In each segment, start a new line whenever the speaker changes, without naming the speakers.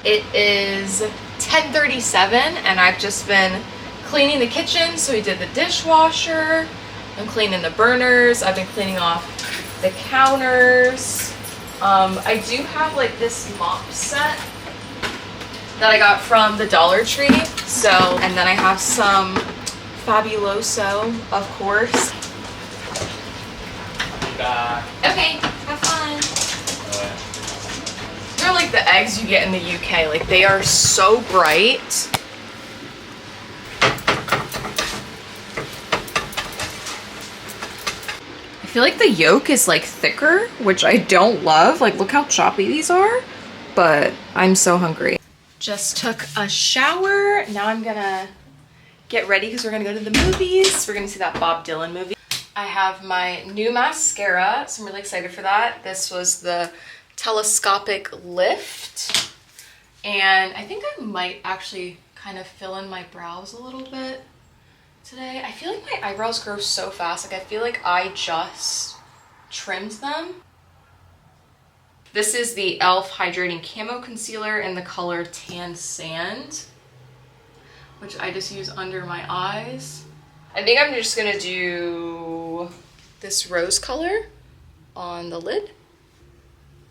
It is 10:37 and I've just been cleaning the kitchen. So we did the dishwasher, I'm cleaning the burners, I've been cleaning off the counters. I do have like this mop set that I got from the Dollar Tree. So, and then I have some Fabuloso, of course. Okay, have fun. They're like the eggs you get in the UK. Like they are so bright. I feel like the yolk is like thicker, which I don't love. Like look how choppy these are, but I'm so hungry. Just took a shower. Now I'm gonna get ready because we're gonna go to the movies. We're gonna see that Bob Dylan movie. I have my new mascara, so I'm really excited for that. This was the telescopic lift. And I think I might actually kind of fill in my brows a little bit today. I feel like my eyebrows grow so fast. Like I feel like I just trimmed them. This is the e.l.f. Hydrating Camo Concealer in the color Tan Sand, which I just use under my eyes. I think I'm just gonna do this rose color on the lid.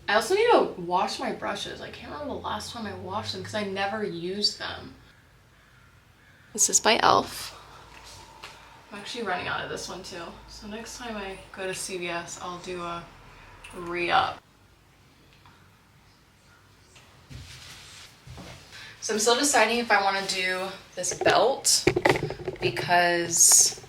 I also need to wash my brushes. I can't remember the last time I washed them because I never used them. This is by e.l.f. I'm actually running out of this one too. So next time I go to CVS, I'll do a re-up. So I'm still deciding if I want to do this belt because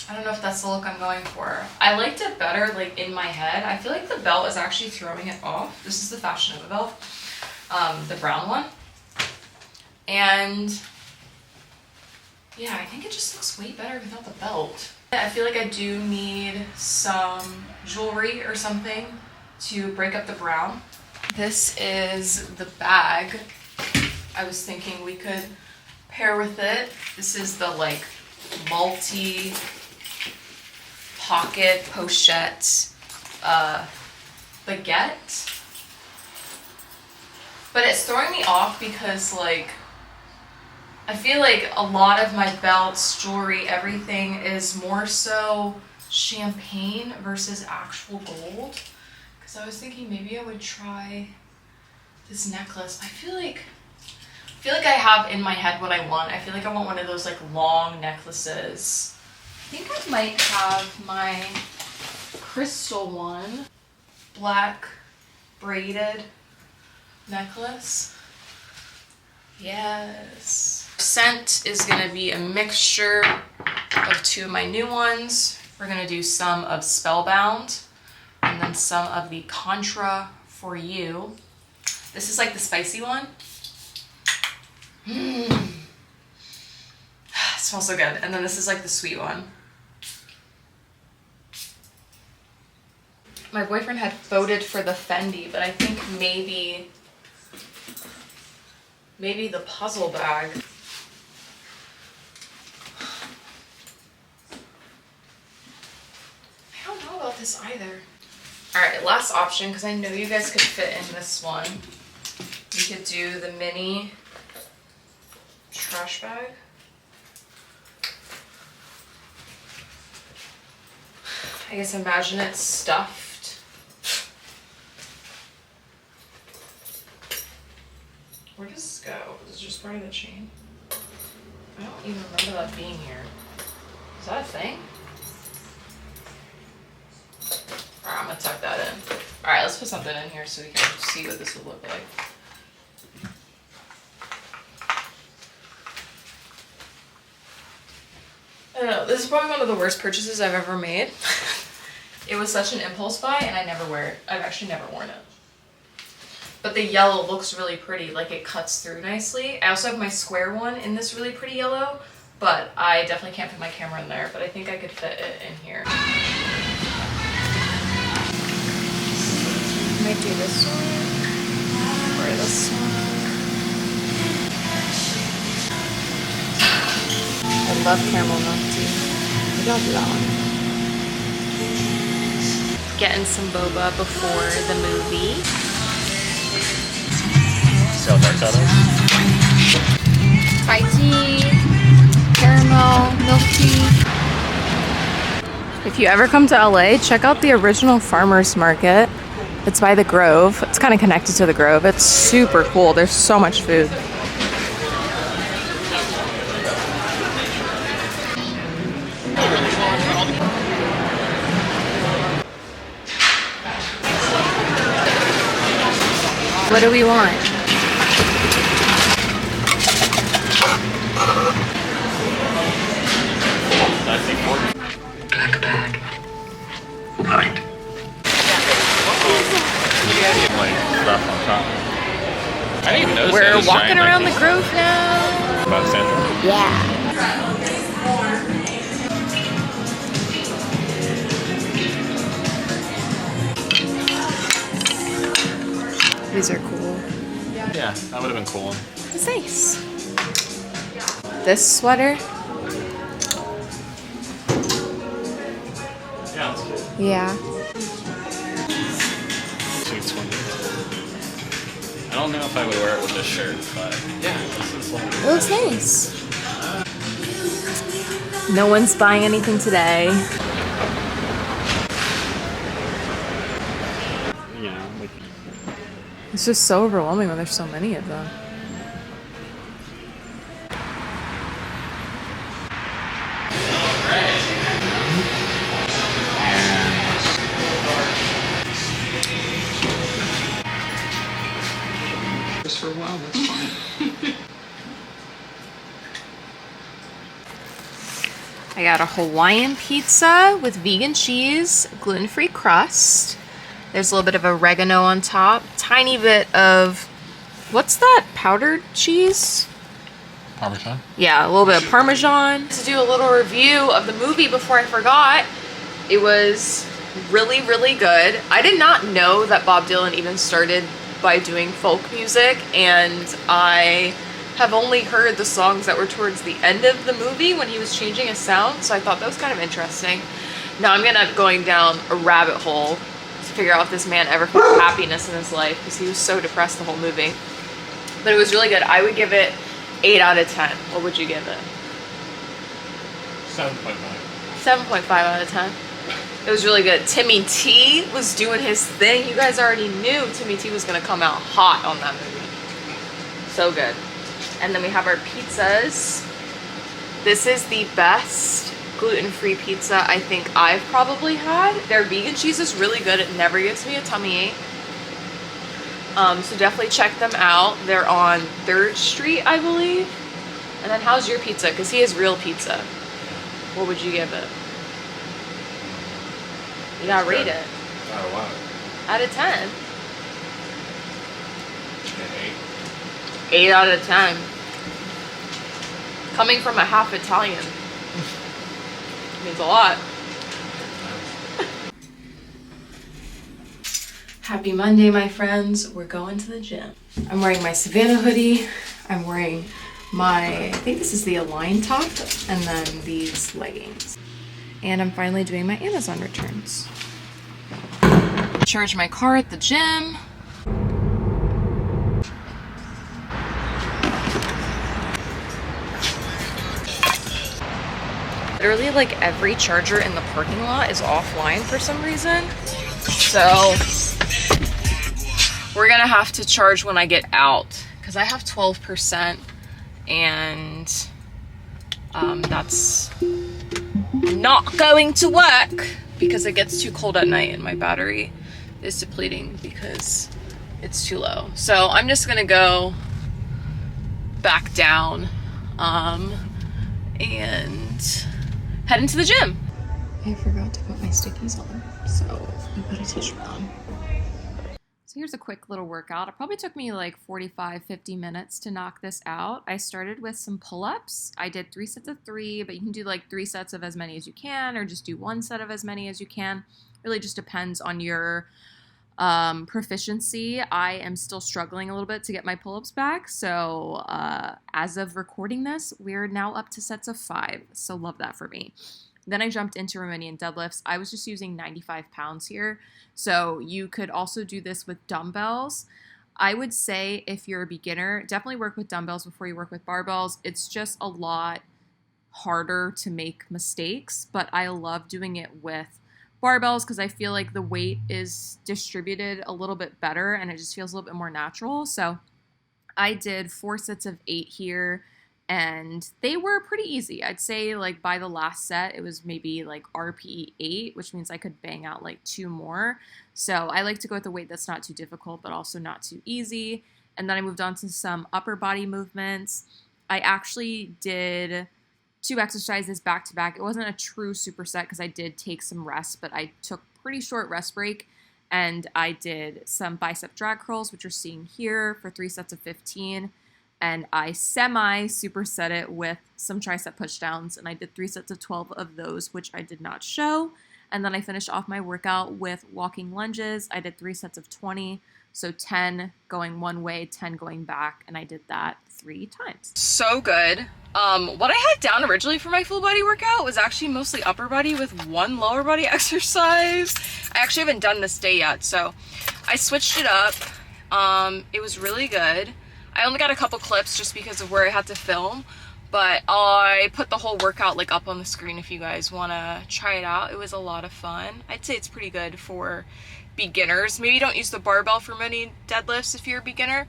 I don't know if that's the look I'm going for. I liked it better like in my head. I feel like the belt is actually throwing it off. This is the Fashion Nova belt, the brown one. And yeah, I think it just looks way better without the belt. I feel like I do need some jewelry or something to break up the brown. This is the bag. I was thinking we could pair with it. This is the like multi pocket pochette baguette. But it's throwing me off because like I feel like a lot of my belts, jewelry, everything is more so champagne versus actual gold. Because I was thinking maybe I would try this necklace. I feel like I have in my head what I want. I feel like I want one of those like long necklaces. I think I might have my crystal one, black braided necklace. Yes. Scent is gonna be a mixture of two of my new ones. We're gonna do some of Spellbound and then some of the Contra for You. This is like the spicy one. It smells so good. And then this is like the sweet one. My boyfriend had voted for the Fendi, but I think maybe the puzzle bag. I don't know about this either. All right, last option, because I know you guys could fit in this one. We could do the mini trash bag. I guess imagine it's stuffed. Where does this go? Is it just part of the chain? I don't even remember that being here. Is that a thing? Alright, I'm gonna tuck that in. Alright, let's put something in here so we can see what this would look like. I don't know, this is probably one of the worst purchases I've ever made. It was such an impulse buy and I never wear it. I've actually never worn it. But the yellow looks really pretty, like it cuts through nicely. I also have my square one in this really pretty yellow, but I definitely can't fit my camera in there, but I think I could fit it in here. I might do this one, or this one. I love caramel milk tea. Maybe I'll do that one. Getting some boba before the movie.
See how dark that is?
Thai tea, caramel, milk tea. If you ever come to LA, check out the original farmers market. It's by the Grove. It's kind of connected to the Grove. It's super cool. There's so much food. What do we want?
Black bag. Right.
Stuff on top. I didn't even notice.
We're walking around the Grove now.
About Central?
Yeah. These are cool.
Yeah, that would have been cool.
It's nice. This sweater?
Yeah, that's good.
Yeah.
220. I don't know if I would wear it with this shirt, but yeah, this is like.
It looks nice. No one's buying anything today.
Yeah, like.
It's just so overwhelming when there's so many of them.
Just for a while, that's fine.
I got a Hawaiian pizza with vegan cheese, gluten-free crust. There's a little bit of oregano on top. Tiny bit of, what's that, powdered cheese?
Parmesan?
Yeah, a little bit of Parmesan. To do a little review of the movie before I forgot, it was really, really good. I did not know that Bob Dylan even started by doing folk music, and I have only heard the songs that were towards the end of the movie when he was changing his sound, so I thought that was kind of interesting. Now I'm gonna end up going down a rabbit hole to figure out if this man ever found happiness in his life, because he was so depressed the whole movie. But it was really good. I would give it 8 out of 10. What would you give it?
7.5.
7.5 out of 10. It was really good. Timmy T was doing his thing. You guys already knew Timmy T was gonna come out hot on that movie. So good. And then we have our pizzas. This is the best gluten-free pizza I think I've probably had. Their vegan cheese is really good. It never gives me a tummy ache. So definitely check them out. They're on 3rd Street, I believe. And then how's your pizza? Because he has real pizza. What would you give it? You gotta rate it.
Out of what?
Out of 10.
8.
8 out of 10. Coming from a half Italian means a lot. Happy Monday, my friends. We're going to the gym. I'm wearing my Savannah hoodie. I'm wearing my, I think this is the Align top, and then these leggings. And I'm finally doing my Amazon returns. Charge my car at the gym. Literally, like, every charger in the parking lot is offline for some reason. So we're gonna have to charge when I get out, because I have 12% and that's not going to work because it gets too cold at night and my battery is depleting because it's too low. So I'm just gonna go back down and head into the gym. I forgot to put my stickies on, so I put a t-shirt on. So here's a quick little workout. It probably took me like 45-50 minutes to knock this out. I started with some pull-ups. I did 3 sets of 3, but you can do like 3 sets of as many as you can, or just do 1 set of as many as you can. Really just depends on your proficiency. I am still struggling a little bit to get my pull-ups back. So as of recording this, we're now up to sets of 5. So love that for me. Then I jumped into Romanian deadlifts. I was just using 95 pounds here. So you could also do this with dumbbells. I would say if you're a beginner, definitely work with dumbbells before you work with barbells. It's just a lot harder to make mistakes, but I love doing it with barbells because I feel like the weight is distributed a little bit better and it just feels a little bit more natural. So I did 4 sets of 8 here, and they were pretty easy. I'd say like by the last set, it was maybe like RPE 8, which means I could bang out like 2 more. So I like to go with a weight that's not too difficult, but also not too easy. And then I moved on to some upper body movements. I actually did 2 exercises back to back. It wasn't a true superset because I did take some rest, but I took pretty short rest break. And I did some bicep drag curls, which you're seeing here, for 3 sets of 15. And I semi-superset it with some tricep pushdowns. And I did 3 sets of 12 of those, which I did not show. And then I finished off my workout with walking lunges. I did 3 sets of 20. So 10 going one way, 10 going back. And I did that 3 times. So good. What I had down originally for my full body workout was actually mostly upper body with 1 lower body exercise. I actually haven't done this day yet, so I switched it up. It was really good. I only got a couple clips just because of where I had to film, but I put the whole workout like up on the screen if you guys want to try it out. It was a lot of fun. I'd say it's pretty good for beginners. Maybe don't use the barbell for many deadlifts if you're a beginner.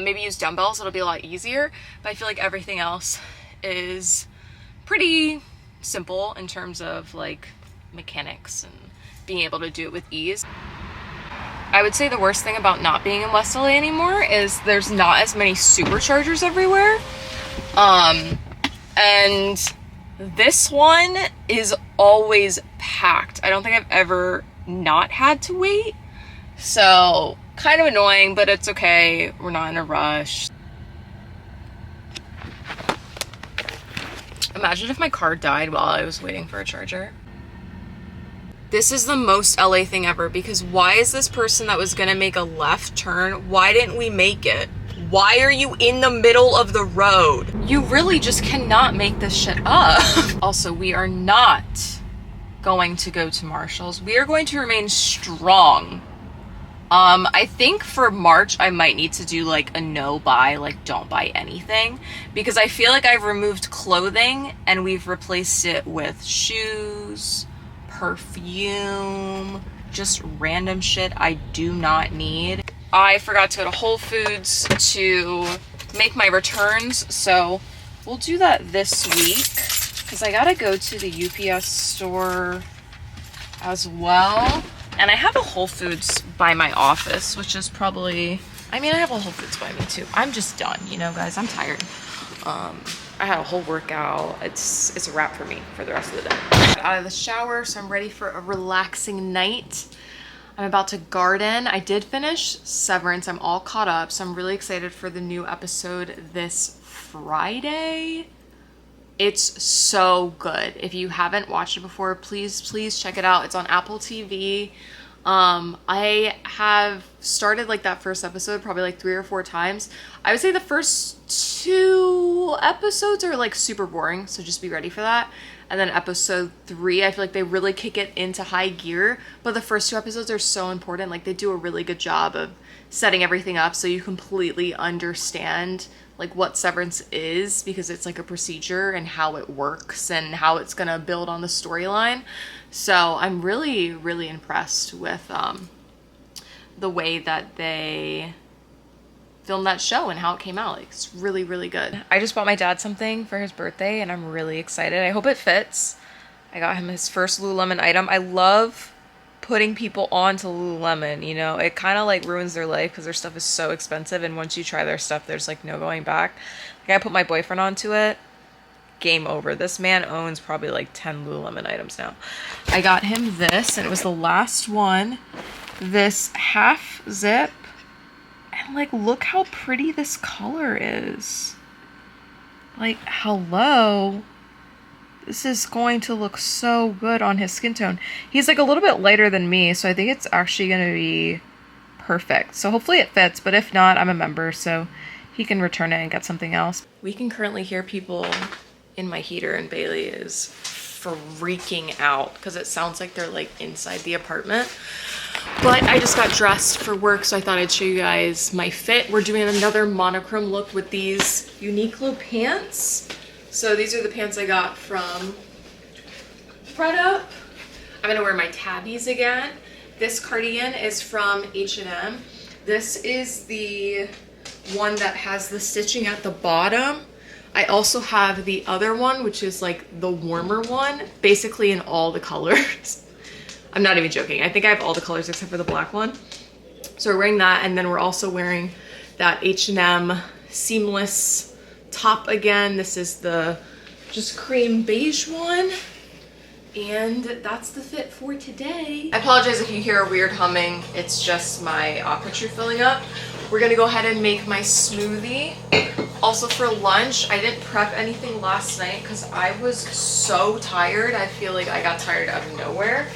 Maybe use dumbbells, it'll be a lot easier, but I feel like everything else is pretty simple in terms of like mechanics and being able to do it with ease. I would say the worst thing about not being in West LA anymore is there's not as many superchargers everywhere. And this one is always packed. I don't think I've ever not had to wait. So kind of annoying, but it's okay. We're not in a rush. Imagine if my car died while I was waiting for a charger. This is the most LA thing ever, because why is this person that was gonna make a left turn, why didn't we make it? Why are you in the middle of the road? You really just cannot make this shit up. Also, we are not going to go to Marshall's. We are going to remain strong. I think for March, I might need to do like a no buy, like don't buy anything, because I feel like I've removed clothing and we've replaced it with shoes, perfume, just random shit I do not need. I forgot to go to Whole Foods to make my returns, so we'll do that this week because I gotta go to the UPS store as well. And I have a Whole Foods by my office, which is probably, I mean, I have a Whole Foods by me too. I'm just done, you know, guys, I'm tired. I had a whole workout. It's a wrap for me for the rest of the day. Got out of the shower, so I'm ready for a relaxing night. I'm about to garden. I did finish Severance. I'm all caught up, so I'm really excited for the new episode this Friday. It's so good. If you haven't watched it before, please check it out. It's on Apple TV. I have started like that first episode probably like 3 or 4 times. I would say the first 2 episodes are like super boring, so just be ready for that. And then episode 3, I feel like they really kick it into high gear, but the first 2 episodes are so important. Like they do a really good job of setting everything up so you completely understand like what Severance is, because it's like a procedure and how it works and how it's gonna build on the storyline. So I'm really, really impressed with the way that they filmed that show and how it came out. Like, it's really, really good. I just bought my dad something for his birthday and I'm really excited. I hope it fits. I got him his first Lululemon item. I love putting people on to Lululemon, you know, it kind of like ruins their life because their stuff is so expensive, and once you try their stuff, there's like no going back. Like I put my boyfriend onto it, game over. This man owns probably like 10 Lululemon items now. I got him this, and it was the last one, this half zip, and like look how pretty this color is. Like, hello. This is going to look so good on his skin tone. He's like a little bit lighter than me, so I think it's actually going to be perfect. So hopefully it fits, but if not, I'm a member, so he can return it and get something else. We can currently hear people in my heater, and Bailey is freaking out because it sounds like they're like inside the apartment. But I just got dressed for work, so I thought I'd show you guys my fit. We're doing another monochrome look with these Uniqlo pants. So these are the pants I got from Up. I'm gonna wear my tabbies again. This cardigan is from H&M. This is the one that has the stitching at the bottom. I also have the other one, which is like the warmer one, basically in all the colors. I'm not even joking. I think I have all the colors except for the black one. So we're wearing that, and then we're also wearing that H&M seamless top again. This is the just cream beige one. And that's the fit for today. I apologize if you hear a weird humming. It's just my aperture filling up. We're gonna go ahead and make my smoothie. Also for lunch, I didn't prep anything last night because I was so tired. I feel like I got tired out of nowhere.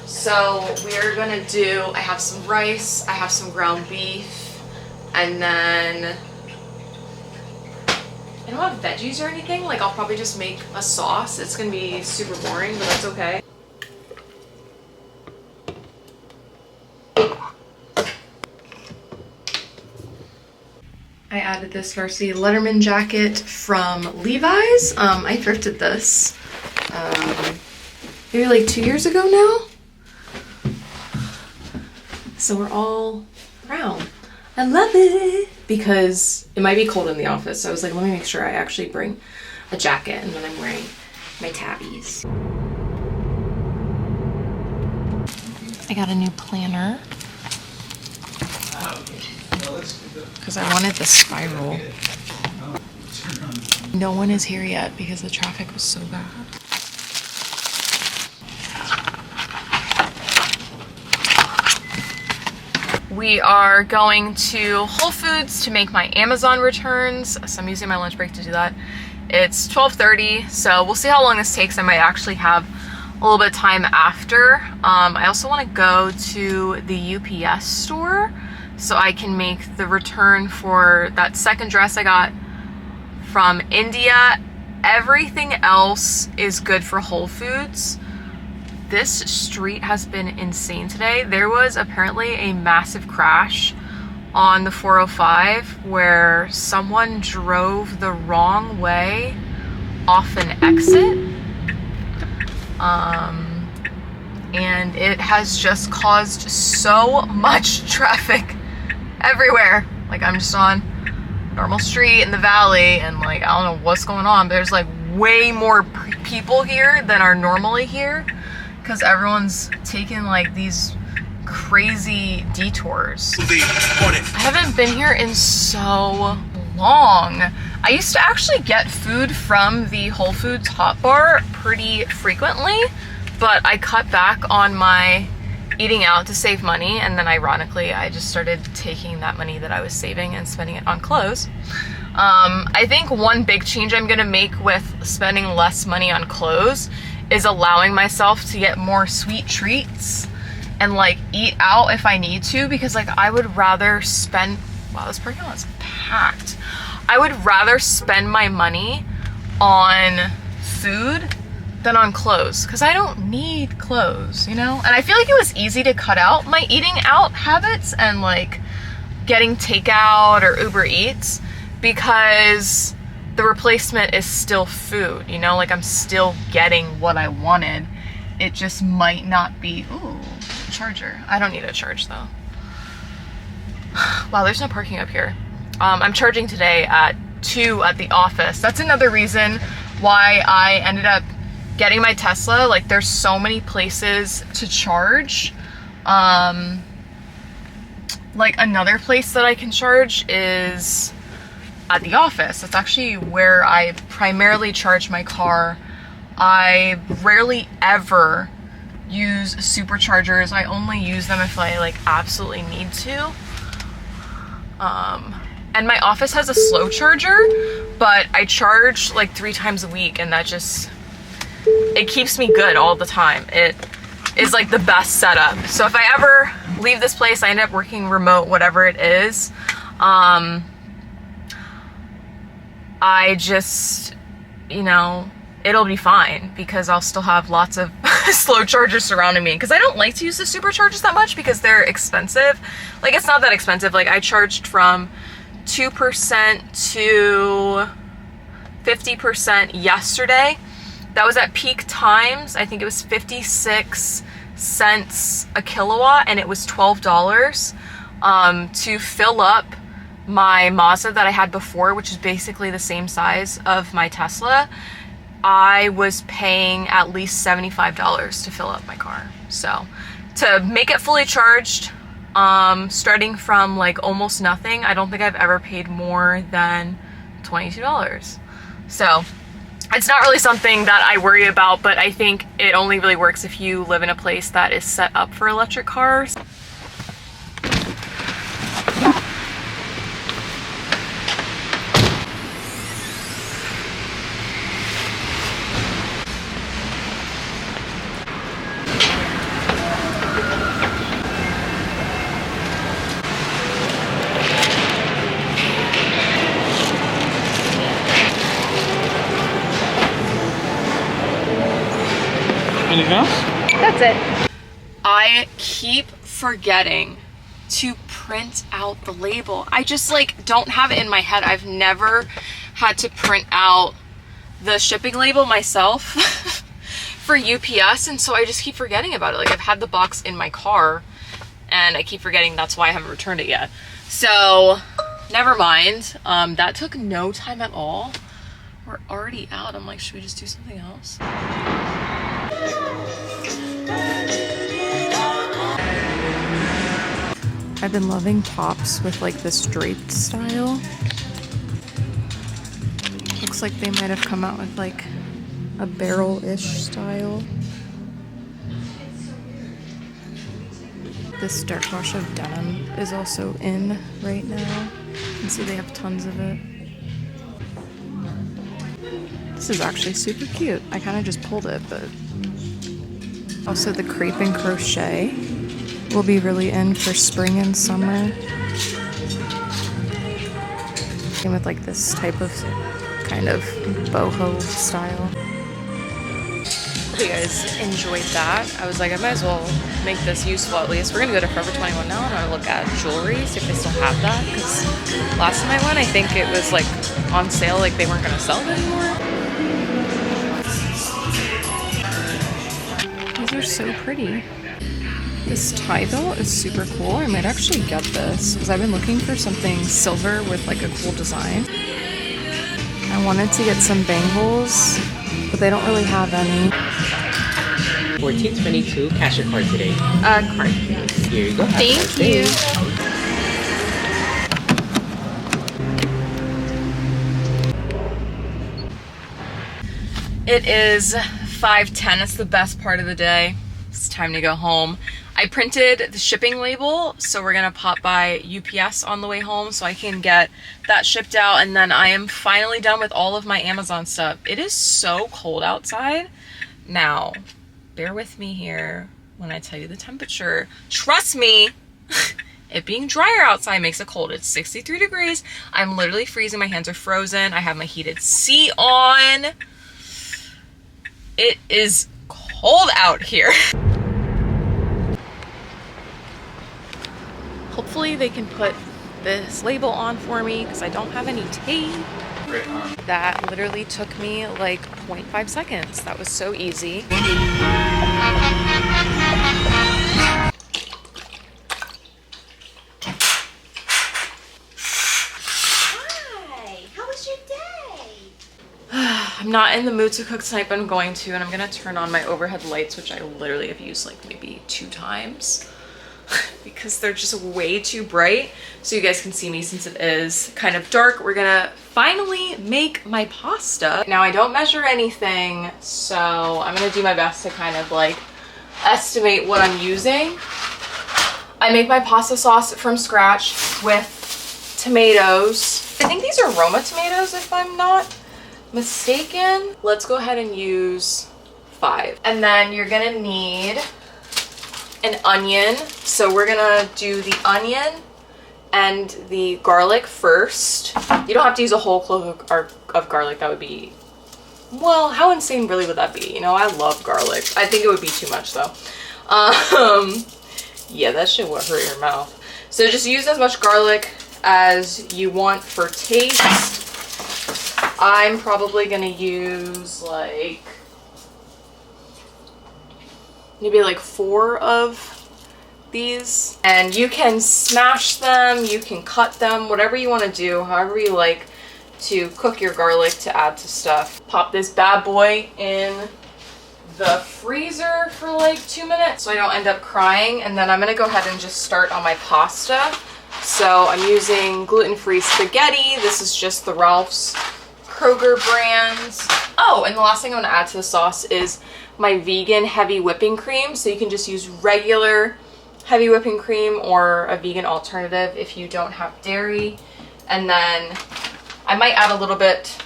So we're gonna do, I have some rice, I have some ground beef, and then I don't have veggies or anything. Like I'll probably just make a sauce. It's gonna be super boring, but that's okay. I added this varsity Letterman jacket from Levi's. I thrifted this maybe like 2 years ago now. So we're all brown. I love it because it might be cold in the office. So I was like, let me make sure I actually bring a jacket, and then I'm wearing my tabbies. I got a new planner because I wanted the spiral. No one is here yet because the traffic was so bad. We are going to Whole Foods to make my Amazon returns, so I'm using my lunch break to do that. It's 12:30, so we'll see how long this takes. I might actually have a little bit of time after. I also want to go to the UPS store so I can make the return for that second dress I got from India. Everything else is good for Whole Foods. This street has been insane today. There was apparently a massive crash on the 405 where someone drove the wrong way off an exit. And it has just caused so much traffic everywhere. Like I'm just on normal street in the valley and like I don't know what's going on, but there's like way more people here than are normally here because everyone's taking like these crazy detours. I haven't been here in so long. I used to actually get food from the Whole Foods hot bar pretty frequently, but I cut back on my eating out to save money, and then ironically I just started taking that money that I was saving and spending it on clothes. I think one big change I'm gonna make with spending less money on clothes is allowing myself to get more sweet treats and like eat out if I need to, because like I would rather spend, wow, this parking lot's packed. I would rather spend my money on food than on clothes because I don't need clothes, you know? And I feel like it was easy to cut out my eating out habits and like getting takeout or Uber Eats because the replacement is still food, you know? Like I'm still getting what I wanted. It just might not be, ooh, charger. I don't need a charge though. Wow, there's no parking up here. I'm charging today at 2 at the office. That's another reason why I ended up getting my Tesla. Like there's so many places to charge. Like another place that I can charge is at the office. That's actually where I primarily charge my car. I rarely ever use superchargers. I only use them if I like absolutely need to. And my office has a slow charger, but I charge like 3 times a week, and that just, it keeps me good all the time. It is like the best setup. So if I ever leave this place, I end up working remote, whatever it is, I just, you know, it'll be fine because I'll still have lots of slow chargers surrounding me, because I don't like to use the superchargers that much because they're expensive. Like, it's not that expensive. Like, I charged from 2% to 50% yesterday. That was at peak times. I think it was 56 cents a kilowatt, and it was $12 to fill up my Mazda that I had before, which is basically the same size of my Tesla. I was paying at least $75 to fill up my car. So to make it fully charged, starting from like almost nothing, I don't think I've ever paid more than $22. So it's not really something that I worry about, but I think it only really works if you live in a place that is set up for electric cars.
Anything else?
That's it. I keep forgetting to print out the label. I just like don't have it in my head. I've never had to print out the shipping label myself for UPS, and so I just keep forgetting about it. Like, I've had the box in my car and I keep forgetting. That's why I haven't returned it yet. So never mind. That took no time at all. We're already out. I'm like, should we just do something else? I've been loving tops with like this draped style. Looks like they might have come out with like a barrel-ish style. This dark wash of denim is also in right now. You can see they have tons of it. This is actually super cute. I kind of just pulled it, but also the crepe and crochet will be really in for spring and summer. And with like this type of kind of boho style. Hope you guys enjoyed that. I was like, I might as well make this useful at least. We're gonna go to Forever 21 now and I'm gonna look at jewelry, see if they still have that. Because last time I went, I think it was like on sale, like they weren't gonna sell it anymore. These are so pretty. This tie belt is super cool. I might actually get this because I've been looking for something silver with like a cool design. I wanted to get some bangles, but they don't really have any.
1422, cash your card today.
Card.
Here you go.
Thank you. It is 5:10. It's the best part of the day. It's time to go home. I printed the shipping label, so we're gonna pop by UPS on the way home so I can get that shipped out, and then I am finally done with all of my Amazon stuff. It is so cold outside. Now, bear with me here when I tell you the temperature. Trust me, it being drier outside makes it cold. It's 63 degrees. I'm literally freezing. My hands are frozen. I have my heated seat on. It is cold out here. Hopefully they can put this label on for me because I don't have any tape. That literally took me like 0.5 seconds. That was so easy. I'm not in the mood to cook tonight, but I'm going to, and I'm gonna turn on my overhead lights, which I literally have used like maybe 2 times because they're just way too bright so you guys can see me since it is kind of dark. We're gonna finally make my pasta. Now I don't measure anything, so I'm gonna do my best to kind of like estimate what I'm using. I make my pasta sauce from scratch with tomatoes. I think these are Roma tomatoes if I'm not mistaken. Let's go ahead and use 5. And then you're gonna need an onion. So we're gonna do the onion and the garlic first. You don't have to use a whole clove of garlic. That would be Well, how insane really would that be? You know, I love garlic. I think it would be too much though. Yeah, that shit would hurt your mouth. So just use as much garlic as you want for taste. I'm probably gonna use like maybe like 4 of these, and you can smash them, you can cut them, whatever you want to do, however you like to cook your garlic to add to stuff. Pop this bad boy in the freezer for like 2 minutes so I don't end up crying, and then I'm gonna go ahead and just start on my pasta. So I'm using gluten-free spaghetti. This is just the Ralph's Kroger brand. Oh, and the last thing I'm gonna add to the sauce is my vegan heavy whipping cream. So you can just use regular heavy whipping cream or a vegan alternative if you don't have dairy. And then I might add a little bit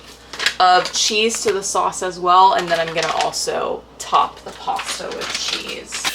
of cheese to the sauce as well, and then I'm gonna also top the pasta with cheese.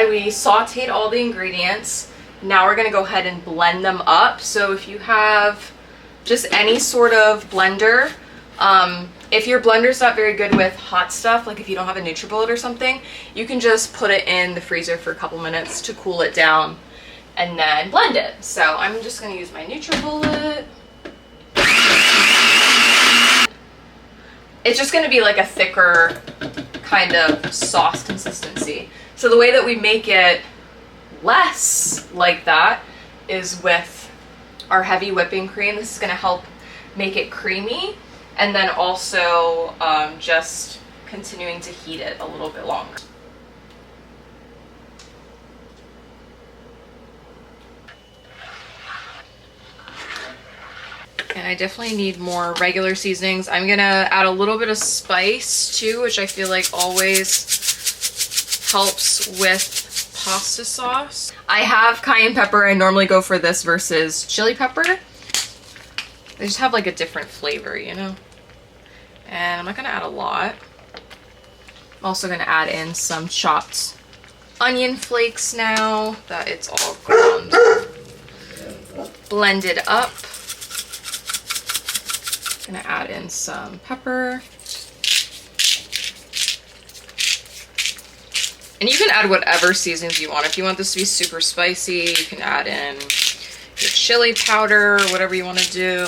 We sauteed all the ingredients. Now we're gonna go ahead and blend them up. So if you have just any sort of blender, if your blender's not very good with hot stuff, like if you don't have a NutriBullet or something, you can just put it in the freezer for a couple minutes to cool it down and then blend it. So I'm just gonna use my NutriBullet. It's just gonna be like a thicker kind of sauce consistency. So the way that we make it less like that is with our heavy whipping cream. This is going to help make it creamy, and then also just continuing to heat it a little bit longer. And I definitely need more regular seasonings. I'm going to add a little bit of spice too, which I feel like always helps with pasta sauce. I have cayenne pepper. I normally go for this versus chili pepper. They just have like a different flavor, you know? And I'm not gonna add a lot. I'm also gonna add in some chopped onion flakes now that it's all ground, blended up. Gonna add in some pepper. And you can add whatever seasonings you want. If you want this to be super spicy, you can add in your chili powder, whatever you want to do.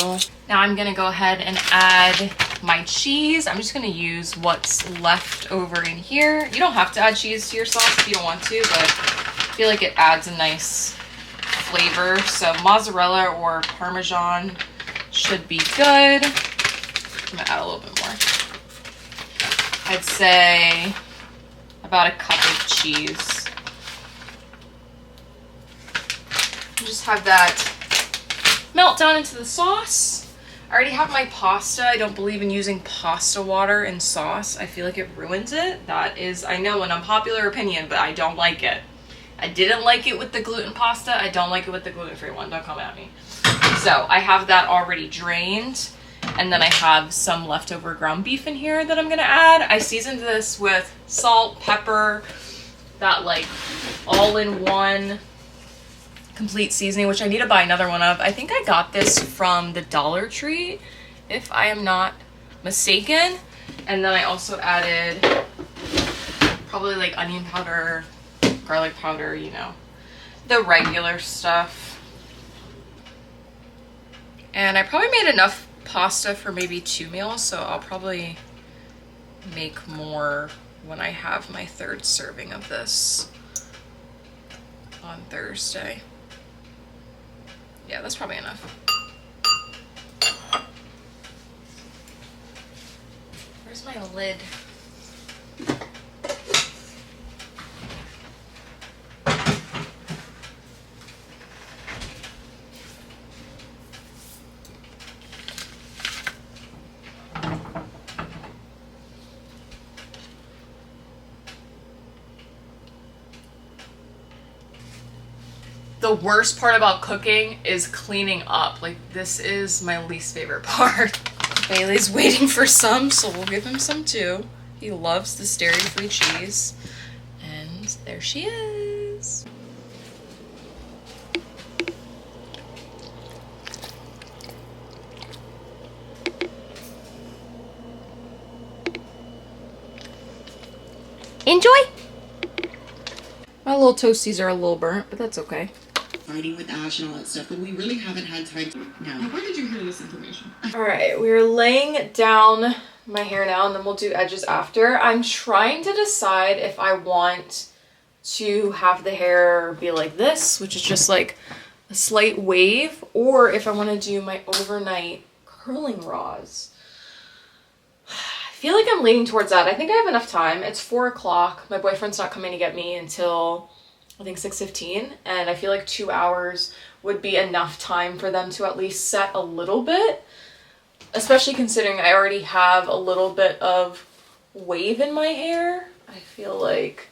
Now I'm going to go ahead and add my cheese. I'm just going to use what's left over in here. You don't have to add cheese to your sauce if you don't want to, but I feel like it adds a nice flavor. So mozzarella or Parmesan should be good. I'm going to add a little bit more. I'd say about a cup of cheese. Just have that melt down into the sauce. I already have my pasta. I don't believe in using pasta water in sauce. I feel like it ruins it. That is, I know, an unpopular opinion, but I don't like it. I didn't like it with the gluten pasta. I don't like it with the gluten-free one. Don't come at me. So I have that already drained. And then I have some leftover ground beef in here that I'm gonna add. I seasoned this with salt, pepper, that like all-in-one complete seasoning, which I need to buy another one of. I think I got this from the Dollar Tree, if I am not mistaken. And then I also added probably like onion powder, garlic powder, you know, the regular stuff. And I probably made enough pasta for maybe 2 meals, so I'll probably make more when I have my 3rd serving of this. on Thursday. Yeah, that's probably enough. Where's my lid? The worst part about cooking is cleaning up. Like, this is my least favorite part. Bailey's waiting for some, so we'll give him some too. He loves this dairy-free cheese. And there she is. Enjoy! My little toasties are a little burnt, but that's okay.
Fighting with Ash and all that stuff, but we really haven't had time to. Now, where did you hear this information?
All right, we're laying down my hair now, and then we'll do edges after. I'm trying to decide if I want to have the hair be like this, which is just like a slight wave, or if I want to do my overnight curling rods. I feel like I'm leaning towards that. I think I have enough time. It's 4 o'clock. My boyfriend's not coming to get me until I think 6:15, and I feel like 2 hours would be enough time for them to at least set a little bit, especially considering I already have a little bit of wave in my hair. I feel like,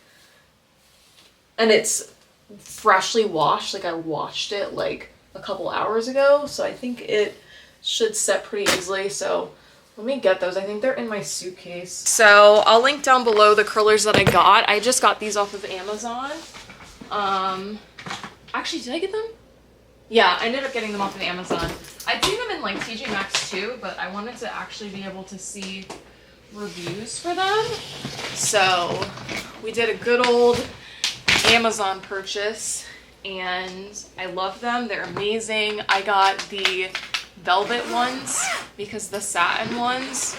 and it's freshly washed, like I washed it like a couple hours ago, so I think it should set pretty easily. So let me get those. I think they're in my suitcase. So I'll link down below the curlers that I got. I just got these off of Amazon. Actually, did I get them? Yeah, I ended up getting them off of Amazon. I'd seen them in like TJ Maxx too, but I wanted to actually be able to see reviews for them. So we did a good old Amazon purchase, and I love them. They're amazing. I got the velvet ones because the satin ones,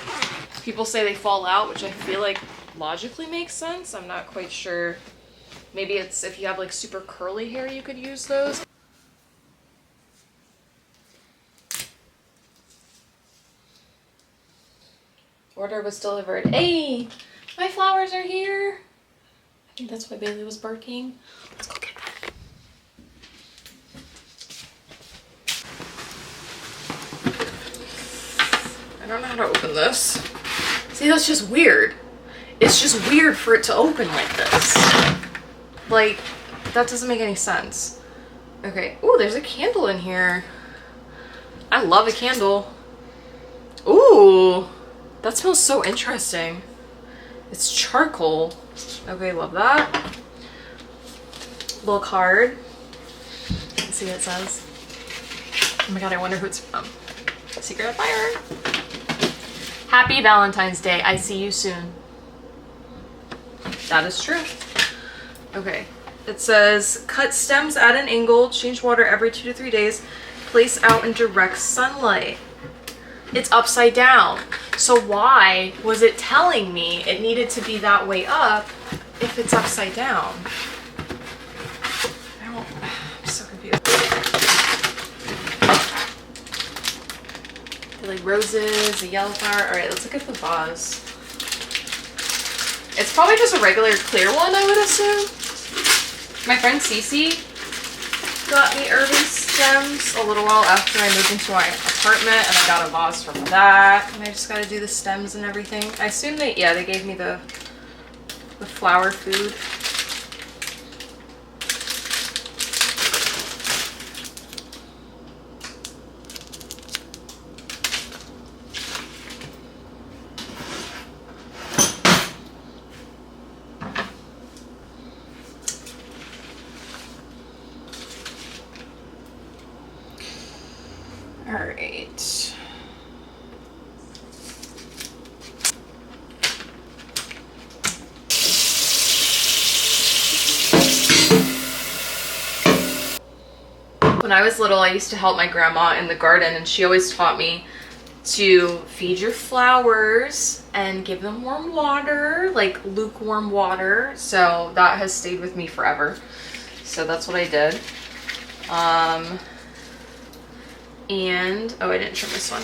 people say they fall out, which I feel like logically makes sense. I'm not quite sure. Maybe it's if you have like super curly hair, you could use those. Order was delivered. Hey, my flowers are here. I think that's why Bailey was barking. Let's go get them. I don't know how to open this. See, that's just weird. It's just weird for it to open like this. Like, that doesn't make any sense. Okay. Ooh, there's a candle in here. I love a candle. Ooh, that smells so interesting. It's charcoal. Okay, love that. Little card. Let's see what it says. Oh my god, I wonder who it's from. Secret admirer. Happy Valentine's Day. I see you soon. That is true. Okay, it says cut stems at an angle, change water every 2 to 3 days, place out in direct sunlight. It's upside down. So why was it telling me it needed to be that way up if it's upside down? I'm so confused. They're like roses, a yellow flower. All right, let's look at the vase. It's probably just a regular clear one, I would assume. My friend Cece got me herby stems a little while after I moved into my apartment, and I got a vase from that. And I just got to do the stems and everything. I assume they gave me the flower food. Alright. When I was little, I used to help my grandma in the garden, and she always taught me to feed your flowers and give them warm water, like lukewarm water. So that has stayed with me forever. So that's what I did. And, oh, I didn't trim this one.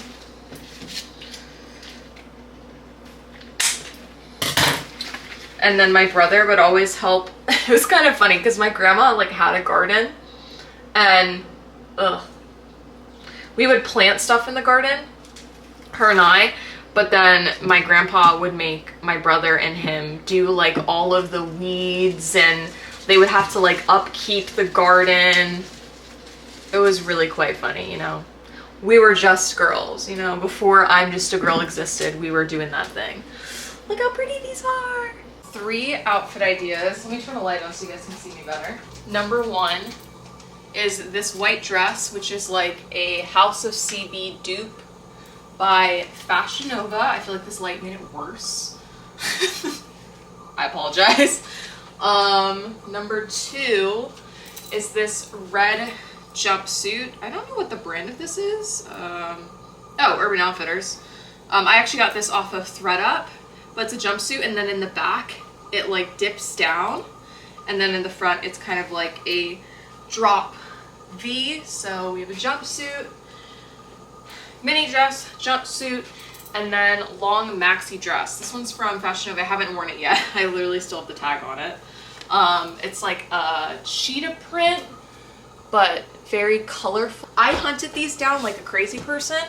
And then my brother would always help. It was kind of funny because my grandma like had a garden, and we would plant stuff in the garden, her and I, but then my grandpa would make my brother and him do like all of the weeds, and they would have to like upkeep the garden. It was really quite funny, you know. We were just girls, you know, before I'm Just a Girl existed, we were doing that thing. Look how pretty these are. 3 outfit ideas. Let me turn the light on so you guys can see me better. Number 1 is this white dress, which is like a House of CB dupe by Fashion Nova. I feel like this light made it worse. I apologize. Number 2 is this red jumpsuit. I don't know what the brand of this is. Oh, Urban Outfitters. I actually got this off of ThredUp, but it's a jumpsuit, and then in the back it like dips down, and then in the front it's kind of like a drop V. So we have a jumpsuit, mini dress, jumpsuit, and then long maxi dress. This one's from Fashion Nova. I haven't worn it yet. I literally still have the tag on it. It's like a cheetah print, but very colorful. I hunted these down like a crazy person.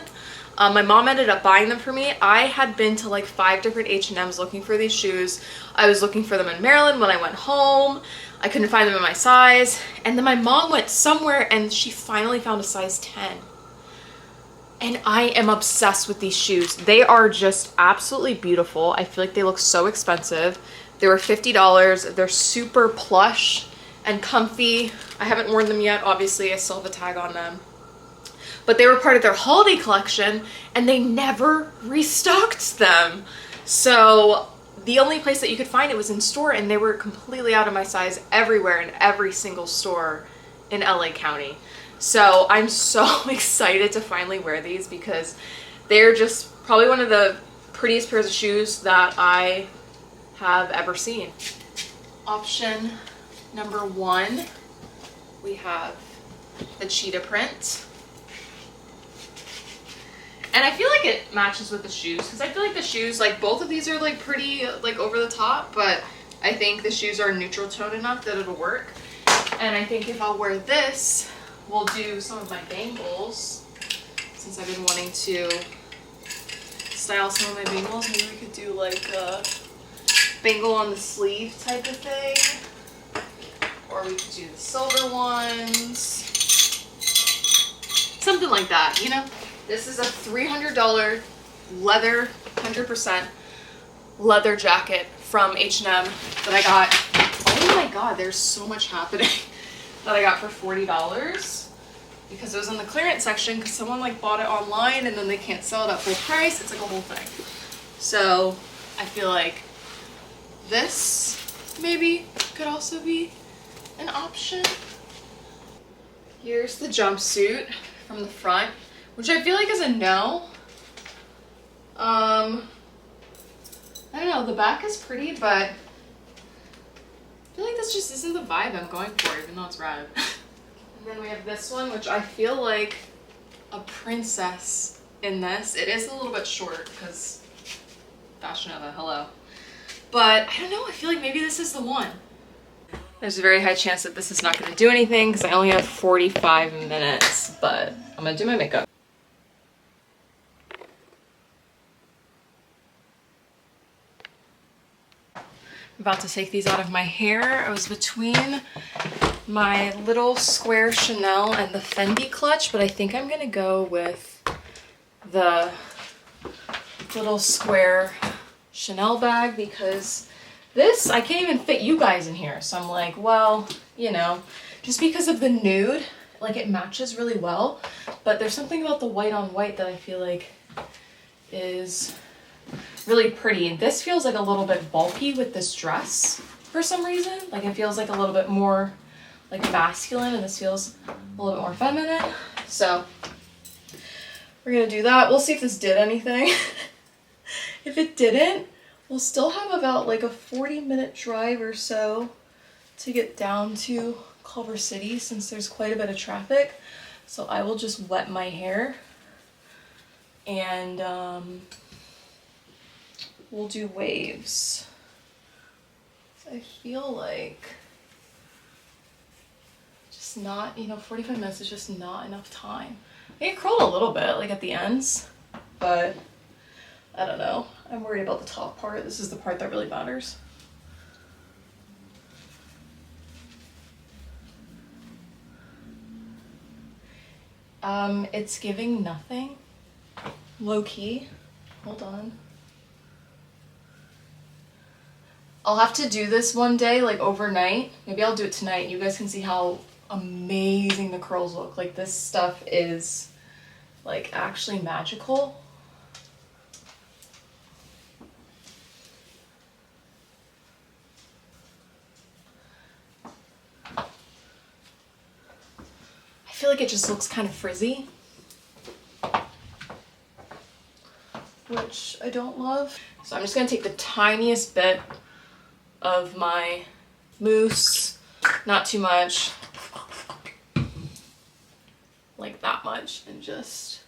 My mom ended up buying them for me. I had been to like 5 different H&Ms looking for these shoes. I was looking for them in Maryland when I went home. I couldn't find them in my size. And then my mom went somewhere and she finally found a size 10. And I am obsessed with these shoes. They are just absolutely beautiful. I feel like they look so expensive. They were $50. They're super plush and comfy. I haven't worn them yet, obviously. I still have a tag on them. But they were part of their holiday collection, and they never restocked them. So the only place that you could find it was in store, and they were completely out of my size everywhere in every single store in LA County. So I'm so excited to finally wear these because they're just probably one of the prettiest pairs of shoes that I have ever seen. Option number 1, we have the cheetah print. And I feel like it matches with the shoes, because I feel like the shoes, like both of these are like pretty like over the top, but I think the shoes are neutral tone enough that it'll work. And I think if I'll wear this, we'll do some of my bangles, since I've been wanting to style some of my bangles. Maybe we could do like a bangle on the sleeve type of thing, or we could do the silver ones, something like that, you know. This is a $300 leather, 100% leather jacket from H&M that I got. Oh my god, there's so much happening. That I got for $40 because it was in the clearance section, because someone like bought it online and then they can't sell it at full price. It's like a whole thing. So I feel like this maybe could also be an option. Here's the jumpsuit from the front, which I feel like is a no. I don't know, the back is pretty, but I feel like this just isn't the vibe I'm going for, even though it's red. And then we have this one, which I feel like a princess in this. It is a little bit short because Fashion Nova, hello. But I don't know, I feel like maybe this is the one. There's a very high chance that this is not going to do anything because I only have 45 minutes, but I'm going to do my makeup. About to take these out of my hair. I was between my little square Chanel and the Fendi clutch, but I think I'm gonna go with the little square Chanel bag because this, I can't even fit you guys in here. So I'm like, well, you know, just because of the nude, like it matches really well, but there's something about the white on white that I feel like is really pretty. And this feels like a little bit bulky with this dress for some reason. Like it feels like a little bit more like masculine, and this feels a little bit more feminine. So we're gonna do that. We'll see if this did anything. If it didn't, we'll still have about like a 40-minute drive or so to get down to Culver City since there's quite a bit of traffic. So I will just wet my hair and we'll do waves. So I feel like just not, you know, 45 minutes is just not enough time. I get curled a little bit, like at the ends, but I don't know. I'm worried about the top part. This is the part that really matters. It's giving nothing. Low key. Hold on. I'll have to do this one day, like overnight. Maybe I'll do it tonight. You guys can see how amazing the curls look. Like this stuff is like actually magical. I feel like it just looks kind of frizzy, which I don't love. So I'm just gonna take the tiniest bit of my mousse, not too much, like that much, and just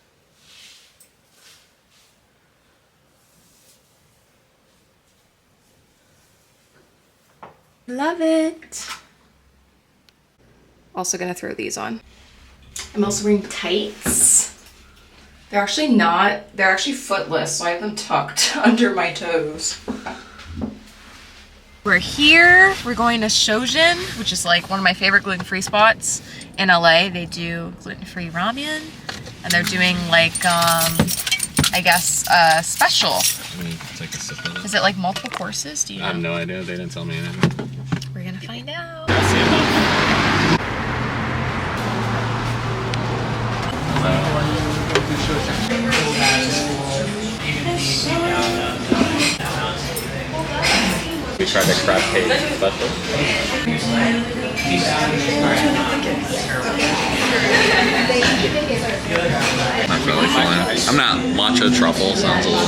love it. Also gonna throw these on. I'm also wearing tights. They're actually not, they're actually footless, so I have them tucked under my toes. We're here, we're going to Shojin, which is like one of my favorite gluten-free spots in LA. They do gluten-free ramen, and they're doing like, I guess, a special.
Take a sip of it.
Is it like multiple courses? Do you know?
I have no idea, they didn't tell me anything.
We're gonna find out.
We tried the crab cake special. Not really feeling. I'm not matcha truffle. Sounds a little.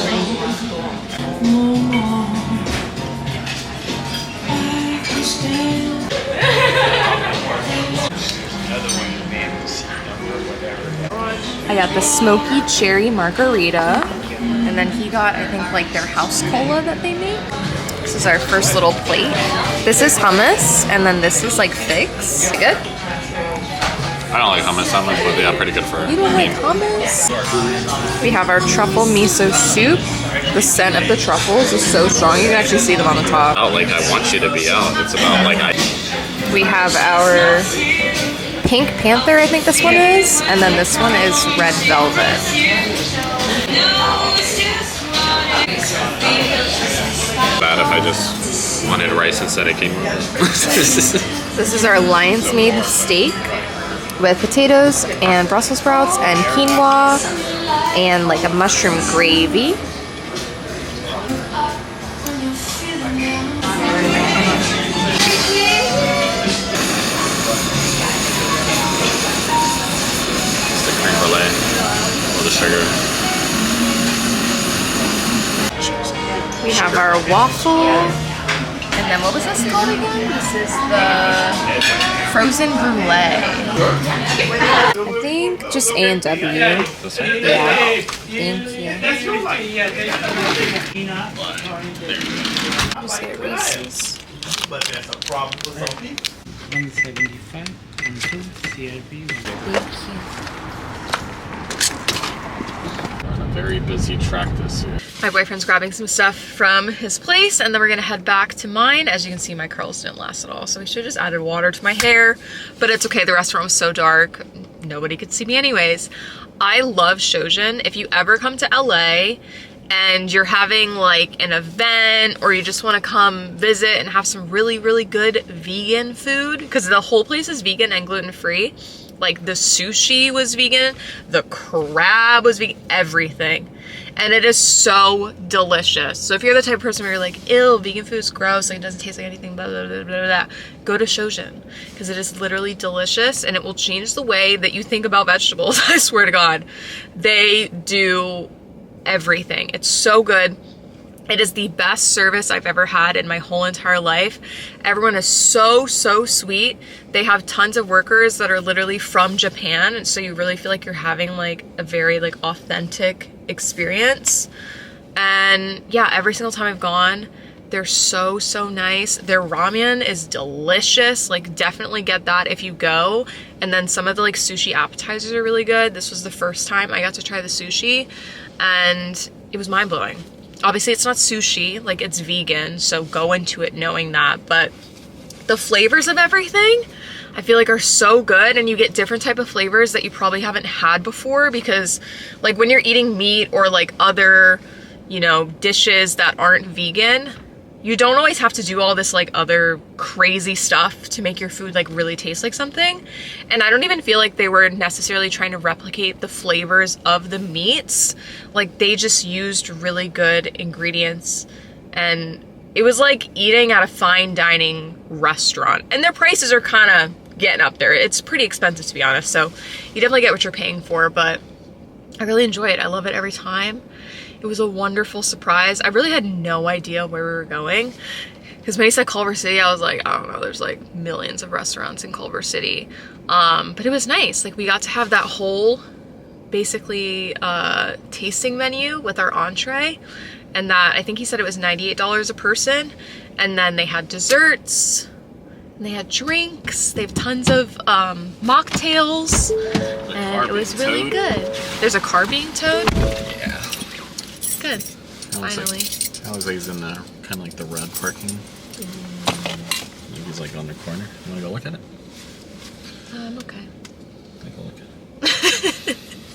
I got the smoky cherry margarita, and then he got, I think, like their house cola that they make. This is our first little plate. This is hummus, and then this is like figs. Good?
I don't like hummus that much, but yeah, pretty good for
You don't like hummus? We have our truffle miso soup. The scent of the truffles is so strong. You can actually see them on the top.
out like I want you to be out. It's about like
We have our Pink Panther, I think this one is, and then this one is Red Velvet.
bad if I just wanted rice instead of quinoa.
This is our lion's mane steak with potatoes and Brussels sprouts and quinoa and like a mushroom gravy.
The sugar.
We have our waffle, and then what was this called again? This is the frozen brulee. I think just A&W.
This one?
Yeah. Thank you. Just get Reese's.
But that's a problem for some people.
175 and 2 CRB.
Thank you.
On a very busy track this year.
My boyfriend's grabbing some stuff from his place, and then we're gonna head back to mine. As you can see, my curls didn't last at all, so we should have just added water to my hair, but it's okay. The restaurant was so dark, nobody could see me anyways. I love Shojin. If you ever come to LA and you're having like an event, or you just want to come visit and have some really, really good vegan food, because the whole place is vegan and gluten-free. Like the sushi was vegan, the crab was vegan, everything. And it is so delicious. So if you're the type of person where you're like, ew, vegan food's gross, like it doesn't taste like anything, blah, blah, blah, blah, blah, go to Shojin, because it is literally delicious, and it will change the way that you think about vegetables. I swear to God. They do everything. It's so good. It is the best service I've ever had in my whole entire life. Everyone is so, so sweet. They have tons of workers that are literally from Japan, and so you really feel like you're having like a very like authentic experience. And yeah, every single time I've gone, they're so, so nice. Their ramen is delicious. Like, definitely get that if you go. And then some of the like sushi appetizers are really good. This was the first time I got to try the sushi, and it was mind-blowing. Obviously it's not sushi, like it's vegan, so go into it knowing that, but the flavors of everything I feel like are so good, and you get different type of flavors that you probably haven't had before, because like when you're eating meat or like other, you know, dishes that aren't vegan, you don't always have to do all this like other crazy stuff to make your food like really taste like something. And I don't even feel like they were necessarily trying to replicate the flavors of the meats. Like, they just used really good ingredients, and it was like eating at a fine dining restaurant. And their prices are kind of getting up there. It's pretty expensive, to be honest, so you definitely get what you're paying for, but I really enjoy it. I love it every time. It was a wonderful surprise. I really had no idea where we were going, because when he said Culver City, I was like, I don't know, there's like millions of restaurants in Culver City. But it was nice. Like, we got to have that whole basically tasting menu with our entree, and that, I think he said it was $98 a person. And then they had desserts, and they had drinks. They have tons of mocktails, and it was really good. There's a car being towed?
Yeah.
Good. Finally.
I was like he's in the kind of like the red parking. Like he's like on the corner. You want to go look at it?
Okay.
Take a look.